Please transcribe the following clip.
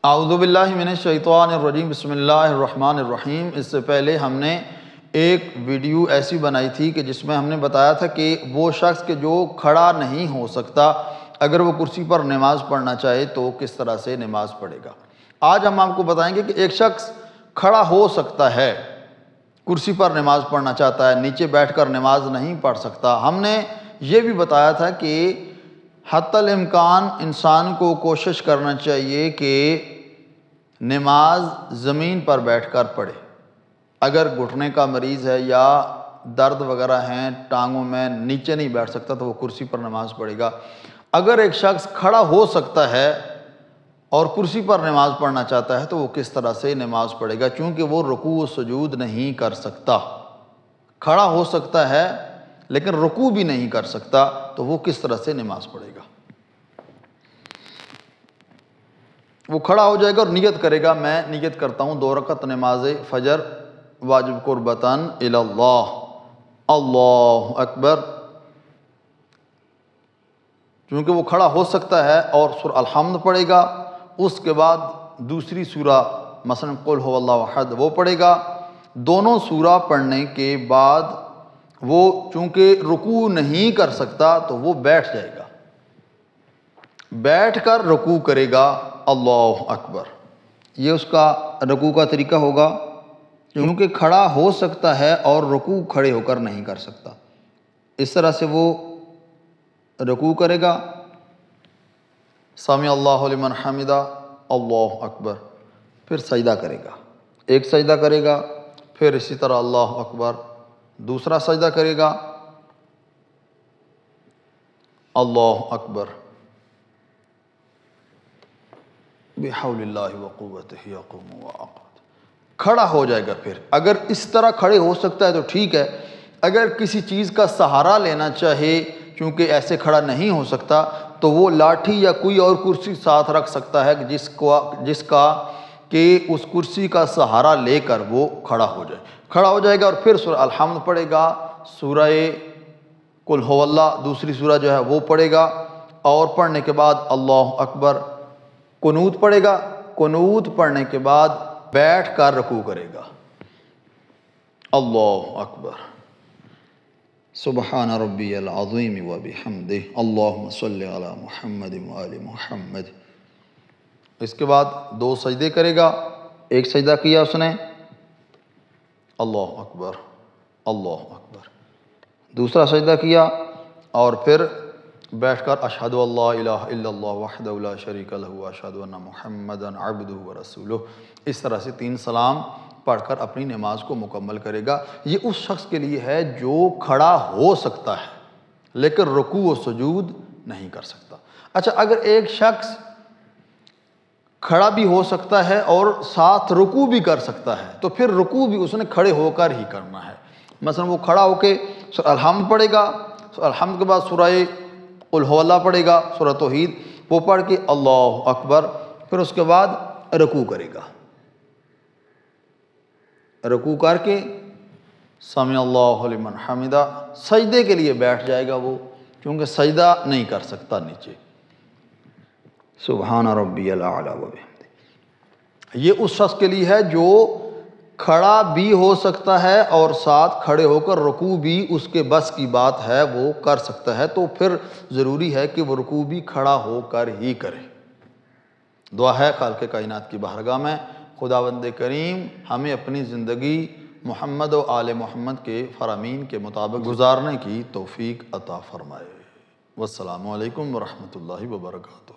اعوذ باللہ من الشیطان الرجیم، بسم اللہ الرحمن الرحیم۔ اس سے پہلے ہم نے ایک ویڈیو ایسی بنائی تھی کہ جس میں ہم نے بتایا تھا کہ وہ شخص کہ جو کھڑا نہیں ہو سکتا، اگر وہ کرسی پر نماز پڑھنا چاہے تو کس طرح سے نماز پڑھے گا۔ آج ہم آپ کو بتائیں گے کہ ایک شخص کھڑا ہو سکتا ہے، کرسی پر نماز پڑھنا چاہتا ہے، نیچے بیٹھ کر نماز نہیں پڑھ سکتا۔ ہم نے یہ بھی بتایا تھا کہ حتی الامکان انسان کو کوشش کرنا چاہیے کہ نماز زمین پر بیٹھ کر پڑھے۔ اگر گھٹنے کا مریض ہے یا درد وغیرہ ہیں ٹانگوں میں، نیچے نہیں بیٹھ سکتا تو وہ کرسی پر نماز پڑھے گا۔ اگر ایک شخص کھڑا ہو سکتا ہے اور کرسی پر نماز پڑھنا چاہتا ہے تو وہ کس طرح سے نماز پڑھے گا، چونکہ وہ رکوع و سجود نہیں کر سکتا۔ کھڑا ہو سکتا ہے لیکن رکوع بھی نہیں کر سکتا تو وہ کس طرح سے نماز پڑھے گا۔ وہ کھڑا ہو جائے گا اور نیت کرے گا، میں نیت کرتا ہوں 2 رکعت نماز فجر واجب قربتاً الی اللہ، اللہ اکبر۔ چونکہ وہ کھڑا ہو سکتا ہے اور سورہ الحمد پڑھے گا، اس کے بعد دوسری سورہ مثلا قل هو اللہ احد وہ پڑھے گا۔ دونوں سورہ پڑھنے کے بعد وہ چونکہ رکوع نہیں کر سکتا تو وہ بیٹھ جائے گا، بیٹھ کر رکوع کرے گا، اللہ اکبر۔ یہ اس کا رکوع کا طریقہ ہوگا، کیونکہ کھڑا ہو سکتا ہے اور رکوع کھڑے ہو کر نہیں کر سکتا۔ اس طرح سے وہ رکوع کرے گا، سمع اللہ لمن حمدہ، اللہ اکبر، پھر سجدہ کرے گا، ایک سجدہ کرے گا، پھر اسی طرح اللہ اکبر، دوسرا سجدہ کرے گا، اللہ اکبر، بحول اللہ وقوتہ یقوم ویقعد، کھڑا ہو جائے گا۔ پھر اگر اس طرح کھڑے ہو سکتا ہے تو ٹھیک ہے، اگر کسی چیز کا سہارا لینا چاہے چونکہ ایسے کھڑا نہیں ہو سکتا تو وہ لاٹھی یا کوئی اور کرسی ساتھ رکھ سکتا ہے جس کا کہ اس کرسی کا سہارا لے کر وہ کھڑا ہو جائے۔ کھڑا ہو جائے گا اور پھر سورہ الحمد پڑھے گا، سورہ قل هو اللہ دوسری سورہ جو ہے وہ پڑھے گا، اور پڑھنے کے بعد اللہ اکبر، قنوت پڑھے گا۔ قنوت پڑھنے کے بعد بیٹھ کر رکوع کرے گا، اللہ اکبر، سبحان ربی العظیم وبحمدہ، اللہم صلی علی محمد وآل محمد۔ اس کے بعد 2 سجدے کرے گا، ایک سجدہ کیا اس نے، اللہ اکبر، اللہ اکبر، دوسرا سجدہ کیا اور پھر بیٹھ کر اشہد ان لا الہ الا اللہ وحدہ لا شریک لہ واشہد ان محمدا عبدہ ورسولہ، اس طرح سے 3 سلام پڑھ کر اپنی نماز کو مکمل کرے گا۔ یہ اس شخص کے لیے ہے جو کھڑا ہو سکتا ہے لیکن رکوع و سجود نہیں کر سکتا۔ اچھا، اگر ایک شخص کھڑا بھی ہو سکتا ہے اور ساتھ رکوع بھی کر سکتا ہے تو پھر رکوع بھی اس نے کھڑے ہو کر ہی کرنا ہے۔ مثلا وہ کھڑا ہو کے سورہ الحمد پڑھے گا، سورہ الحمد کے بعد سورہ قل هو اللہ پڑھے گا، سورہ توحید وہ پڑھ کے اللہ اکبر، پھر اس کے بعد رکوع کرے گا، رکوع کر کے سمع اللہ لمن حمدہ، سجدے کے لیے بیٹھ جائے گا وہ، کیونکہ سجدہ نہیں کر سکتا نیچے، سبحان ربی الاعلی وبحمدہ۔ یہ اس شخص کے لیے ہے جو کھڑا بھی ہو سکتا ہے اور ساتھ کھڑے ہو کر رکوع بھی اس کے بس کی بات ہے، وہ کر سکتا ہے، تو پھر ضروری ہے کہ وہ رکوع بھی کھڑا ہو کر ہی کرے۔ دعا ہے خالق کائنات کی بارگاہ میں خداوند کریم ہمیں اپنی زندگی محمد و آل محمد کے فرامین کے مطابق گزارنے کی توفیق عطا فرمائے۔ والسلام علیکم ورحمۃ اللہ وبرکاتہ۔